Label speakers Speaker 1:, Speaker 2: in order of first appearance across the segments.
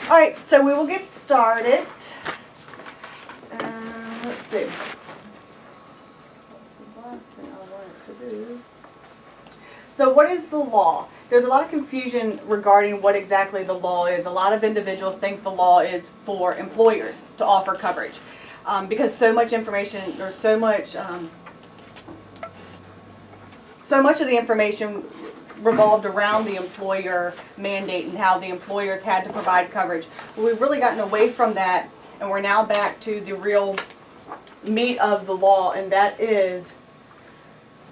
Speaker 1: All right, so we will get started. Let's see. So what is the law? There's a lot of confusion regarding what exactly the law is. A lot of individuals think the law is for employers to offer coverage because so much information or so much of the information revolved around the employer mandate and how the employers had to provide coverage. Well, we've really gotten away from that, and we're now back to the real meat of the law, and that is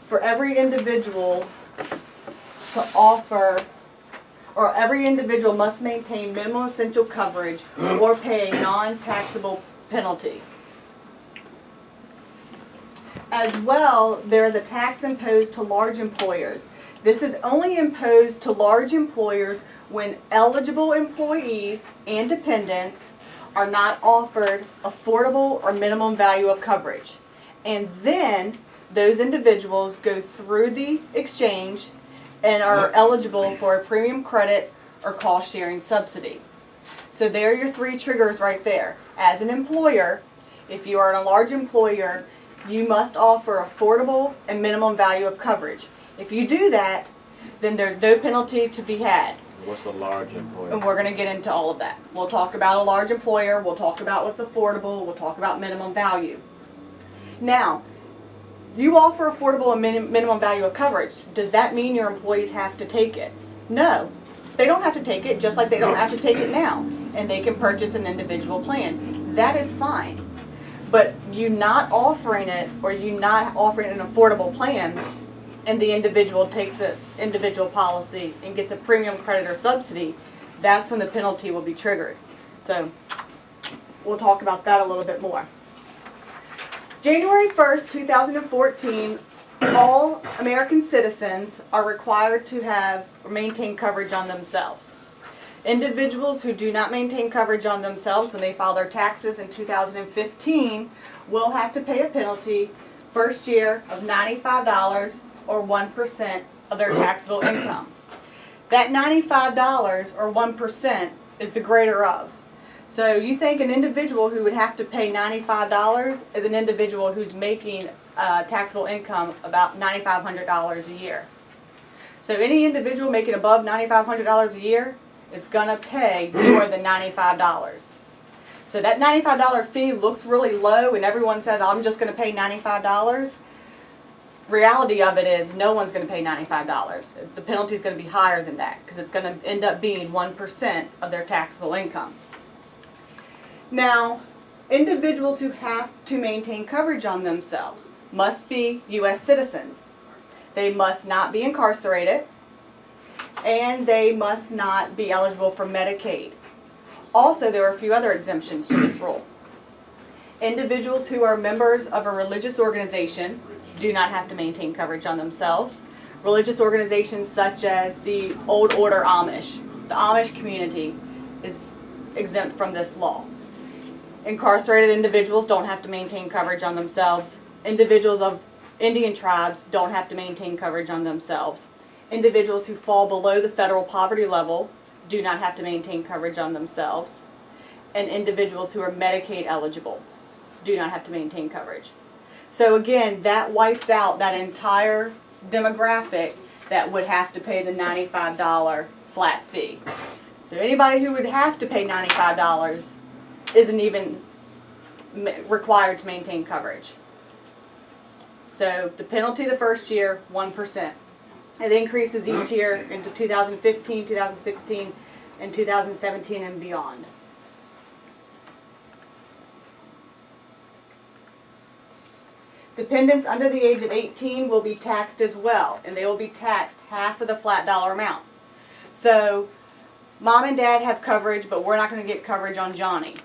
Speaker 1: for every individual to offer, or every individual must maintain minimum essential coverage or pay a non-taxable penalty. As well, there is a tax imposed to large employers. This is only imposed to large employers when eligible employees and dependents are not offered affordable or minimum value of coverage. And then those individuals go through the exchange and are eligible for a premium credit or cost sharing subsidy. So there are your three triggers right there. As an employer, if you are a large employer, you must offer affordable and minimum value of coverage. If you do that, then there's no penalty to be had.
Speaker 2: What's a large employer?
Speaker 1: And we're going to get into all of that. We'll talk about a large employer, we'll talk about what's affordable, we'll talk about minimum value. Now, you offer affordable and minimum value of coverage. Does that mean your employees have to take it? No. They don't have to take it, just like they don't have to take it now. And they can purchase an individual plan. That is fine. But you not offering it, or you not offering an affordable plan, and the individual takes an individual policy and gets a premium credit or subsidy, that's when the penalty will be triggered. So we'll talk about that a little bit more. January 1st, 2014, all American citizens are required to have or maintain coverage on themselves. Individuals who do not maintain coverage on themselves when they file their taxes in 2015 will have to pay a penalty first year of $95 or 1% of their taxable income. That $95 or 1% is the greater of. So you think an individual who would have to pay $95 is an individual who's making taxable income about $9,500 a year. So any individual making above $9,500 a year is going to pay more than $95. So that $95 fee looks really low and everyone says, I'm just going to pay $95. Reality of it is no one's going to pay $95. The penalty is going to be higher than that because it's going to end up being 1% of their taxable income. Now, individuals who have to maintain coverage on themselves must be U.S. citizens. They must not be incarcerated, and they must not be eligible for Medicaid. Also, there are a few other exemptions to this rule. Individuals who are members of a religious organization do not have to maintain coverage on themselves. Religious organizations such as the Old Order Amish, the Amish community, is exempt from this law. Incarcerated individuals don't have to maintain coverage on themselves. Individuals of Indian tribes don't have to maintain coverage on themselves. Individuals who fall below the federal poverty level do not have to maintain coverage on themselves. And individuals who are Medicaid eligible do not have to maintain coverage. So again, that wipes out that entire demographic that would have to pay the $95 flat fee. So anybody who would have to pay $95 isn't even required to maintain coverage. So the penalty the first year, 1%. It increases each year into 2015, 2016, and 2017 and beyond. Dependents under the age of 18 will be taxed as well, and they will be taxed half of the flat dollar amount. So mom and dad have coverage, but we're not going to get coverage on Johnny.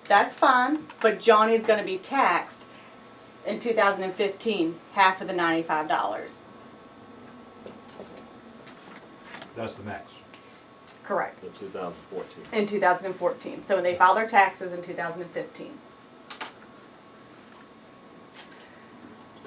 Speaker 1: That's fine, but Johnny's going to be taxed in 2015, half of the $95.
Speaker 2: That's the max.
Speaker 1: Correct.
Speaker 2: In 2014.
Speaker 1: In 2014. So when they file their taxes in 2015.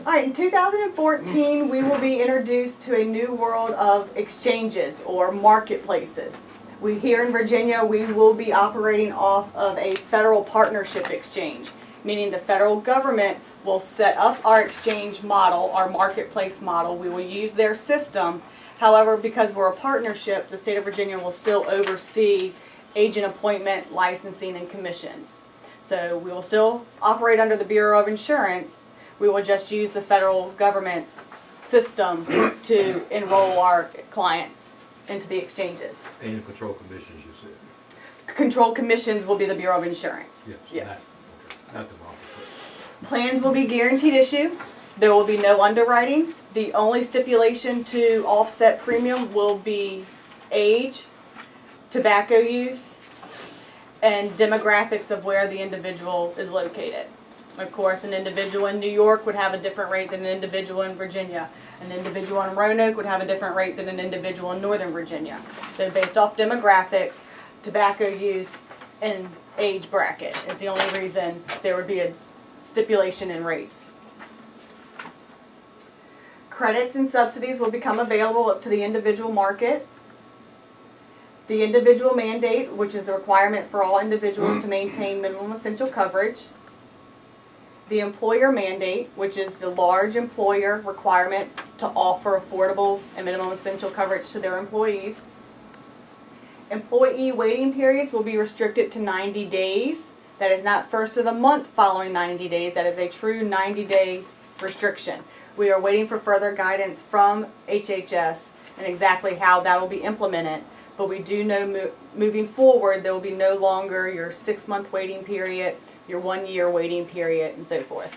Speaker 1: All right, in 2014, we will be introduced to a new world of exchanges or marketplaces. We here in Virginia, we will be operating off of a federal partnership exchange, meaning the federal government will set up our exchange model, our marketplace model. We will use their system. However, because we're a partnership, the state of Virginia will still oversee agent appointment, licensing, and commissions. So we will still operate under the Bureau of Insurance. We will just use the federal government's system to enroll our clients into the exchanges.
Speaker 2: And control commissions, you said?
Speaker 1: Control commissions will be the Bureau of Insurance.
Speaker 2: Yes. Not the marketplace.
Speaker 1: Plans will be guaranteed issue. There will be no underwriting. The only stipulation to offset premium will be age, tobacco use, and demographics of where the individual is located. Of course, an individual in New York would have a different rate than an individual in Virginia. An individual in Roanoke would have a different rate than an individual in Northern Virginia. So based off demographics, tobacco use, and age bracket is the only reason there would be a stipulation in rates. Credits and subsidies will become available up to the individual market. The individual mandate, which is the requirement for all individuals to maintain minimum essential coverage. The employer mandate, which is the large employer requirement to offer affordable and minimum essential coverage to their employees. Employee waiting periods will be restricted to 90 days. That is not first of the month following 90 days. That is a true 90-day restriction. We are waiting for further guidance from HHS and exactly how that will be implemented. But we do know moving forward there will be no longer your 6-month waiting period, your 1-year waiting period, and so forth.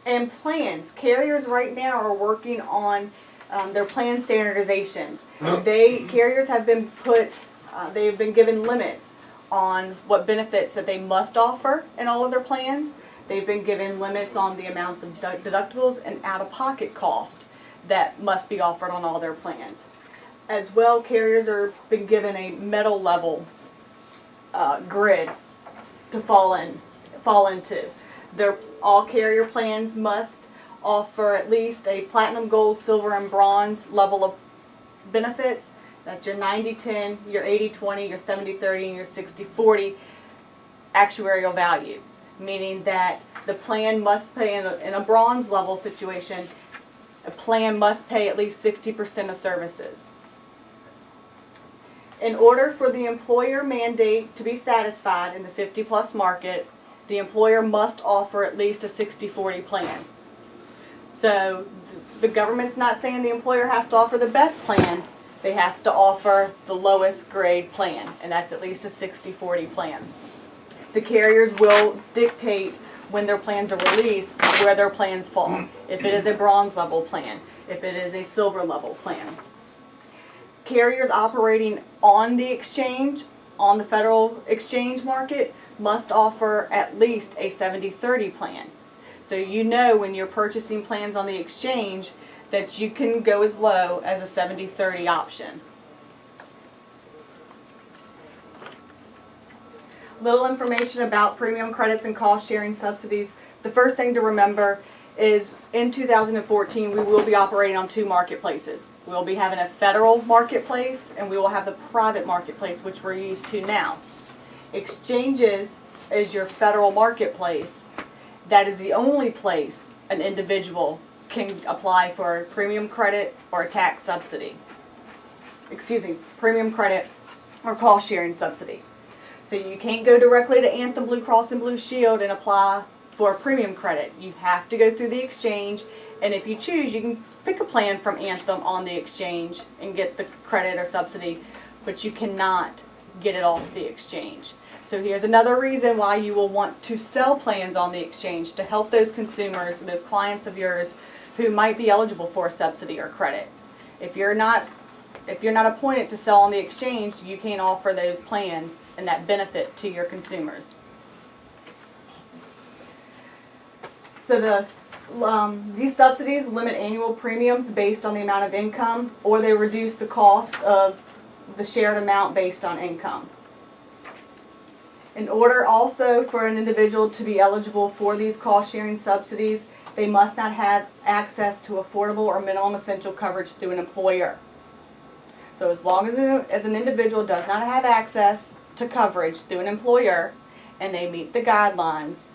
Speaker 1: And plans. Carriers right now are working on their plan standardizations. Carriers have been they have been given limits on what benefits that they must offer in all of their plans. They've been given limits on the amounts of deductibles and out-of-pocket cost that must be offered on all their plans. As well, carriers are been given a metal level grid to fall into. All carrier plans must offer at least a platinum, gold, silver, and bronze level of benefits. That's your 90-10, your 80-20, your 70-30, and your 60-40 actuarial value. Meaning that the plan must pay in a bronze level situation, a plan must pay at least 60% of services. In order for the employer mandate to be satisfied in the 50-plus market, the employer must offer at least a 60-40 plan. So the government's not saying the employer has to offer the best plan, they have to offer the lowest grade plan, and that's at least a 60-40 plan. The carriers will dictate when their plans are released where their plans fall. If it is a bronze level plan, if it is a silver level plan. Carriers operating on the exchange, on the federal exchange market, must offer at least a 70-30 plan. So you know when you're purchasing plans on the exchange that you can go as low as a 70-30 option. Little information about premium credits and cost sharing subsidies. The first thing to remember is in 2014 we will be operating on 2 marketplaces. We will be having a federal marketplace and we will have the private marketplace, which we're used to now. Exchanges is your federal marketplace. That is the only place an individual can apply for a premium credit or a tax subsidy. Premium credit or cost sharing subsidy. So you can't go directly to Anthem, Blue Cross, and Blue Shield and apply for a premium credit. You have to go through the exchange, and if you choose, you can pick a plan from Anthem on the exchange and get the credit or subsidy, but you cannot get it off the exchange. So here's another reason why you will want to sell plans on the exchange to help those consumers, those clients of yours who might be eligible for a subsidy or credit. If you're not appointed to sell on the exchange, you can't offer those plans and that benefit to your consumers. So these subsidies limit annual premiums based on the amount of income, or they reduce the cost of the shared amount based on income. In order also for an individual to be eligible for these cost-sharing subsidies, they must not have access to affordable or minimum essential coverage through an employer. So as long as an individual does not have access to coverage through an employer and they meet the guidelines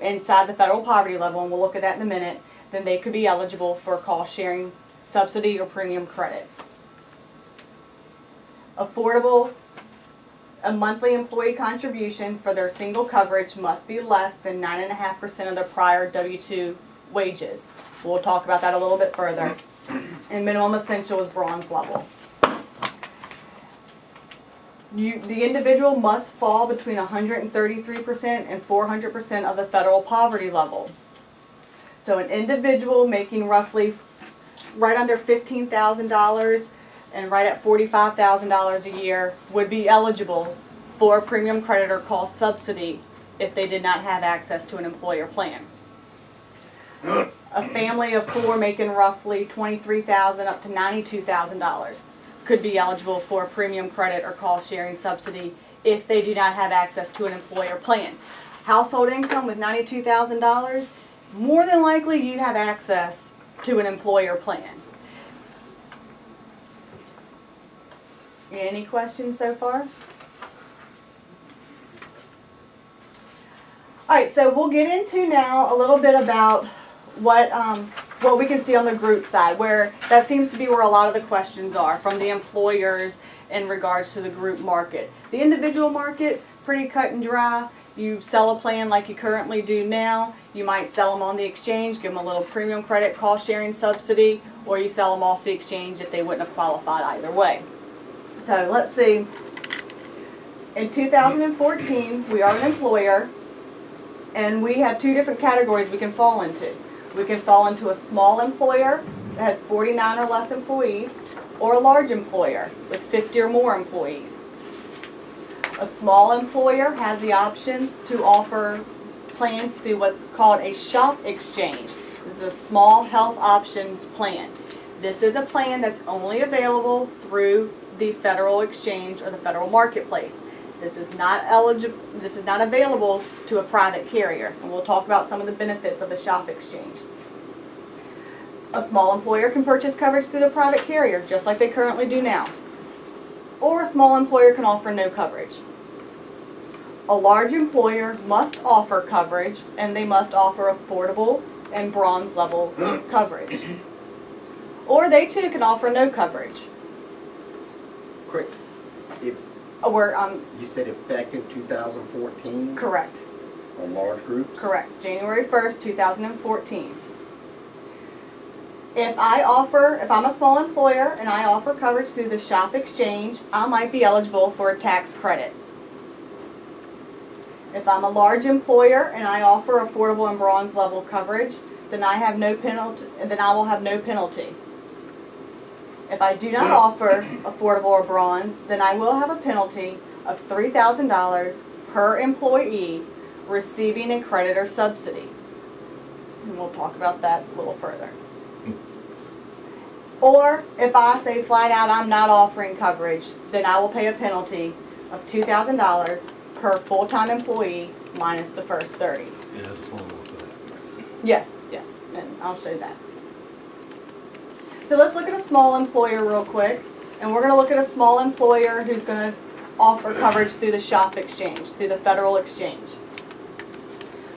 Speaker 1: inside the federal poverty level, and we'll look at that in a minute, then they could be eligible for cost sharing subsidy or premium credit. Affordable, a monthly employee contribution for their single coverage must be less than 9.5% of their prior W-2 wages. We'll talk about that a little bit further. And minimum essential is bronze level. The individual must fall between 133% and 400% of the federal poverty level. So an individual making roughly right under $15,000 and right at $45,000 a year would be eligible for a premium credit or cost subsidy if they did not have access to an employer plan. A family of four making roughly $23,000 up to $92,000 could be eligible for a premium credit or cost sharing subsidy if they do not have access to an employer plan. Household income with $92,000, more than likely you have access to an employer plan. Any questions so far? Alright, so we'll get into now a little bit about what we can see on the group side, where that seems to be where a lot of the questions are from the employers in regards to the group market. The individual market, pretty cut and dry. You sell a plan like you currently do now. You might sell them on the exchange, give them a little premium credit cost sharing subsidy, or you sell them off the exchange if they wouldn't have qualified either way. So let's see. In 2014, we are an employer, and we have two different categories we can fall into. We can fall into a small employer that has 49 or less employees, or a large employer with 50 or more employees. A small employer has the option to offer plans through what's called a shop exchange. This is a small health options plan. This is a plan that's only available through the federal exchange or the federal marketplace. This is not available to a private carrier, and we'll talk about some of the benefits of the shop exchange. A small employer can purchase coverage through the private carrier, just like they currently do now. Or a small employer can offer no coverage. A large employer must offer coverage, and they must offer affordable and bronze level coverage. Or they too can offer no coverage.
Speaker 3: Quick, if you said effective 2014
Speaker 1: Correct.
Speaker 3: on large groups?
Speaker 1: Correct. January 1st, 2014. If I'm a small employer and I offer coverage through the shop exchange, I might be eligible for a tax credit. If I'm a large employer and I offer affordable and bronze level coverage, then I have no penalty. Then I will have no penalty. If I do not offer affordable or bronze, then I will have a penalty of $3,000 per employee receiving a credit or subsidy. And we'll talk about that a little further. Or if I say flat out I'm not offering coverage, then I will pay a penalty of $2,000 per full-time employee minus the first 30.
Speaker 2: It has a formula for that.
Speaker 1: Yes, and I'll show you that. So let's look at a small employer real quick, and we're going to look at a small employer who's going to offer coverage through the shop exchange, through the federal exchange.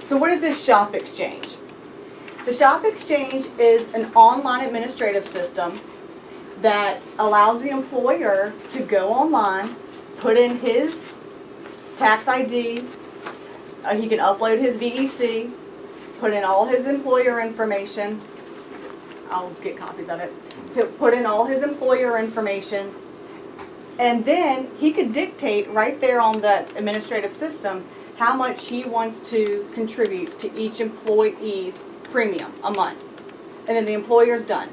Speaker 1: So what is this shop exchange? The shop exchange is an online administrative system that allows the employer to go online, put in his tax ID, he can upload his VEC, put in all his employer information. I'll get copies of it. Put in all his employer information, and then he could dictate right there on that administrative system how much he wants to contribute to each employee's premium a month. And then the employer's done.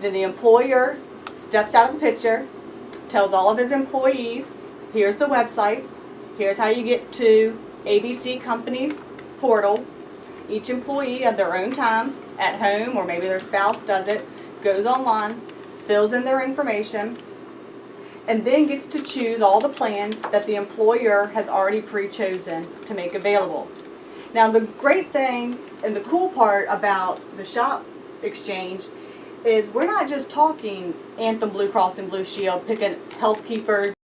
Speaker 1: Then the employer steps out of the picture, tells all of his employees, here's the website, here's how you get to ABC Company's portal. Each employee at their own time, at home, or maybe their spouse does it, goes online, fills in their information, and then gets to choose all the plans that the employer has already pre-chosen to make available. Now the great thing and the cool part about the shop exchange is we're not just talking Anthem Blue Cross and Blue Shield, picking health keepers.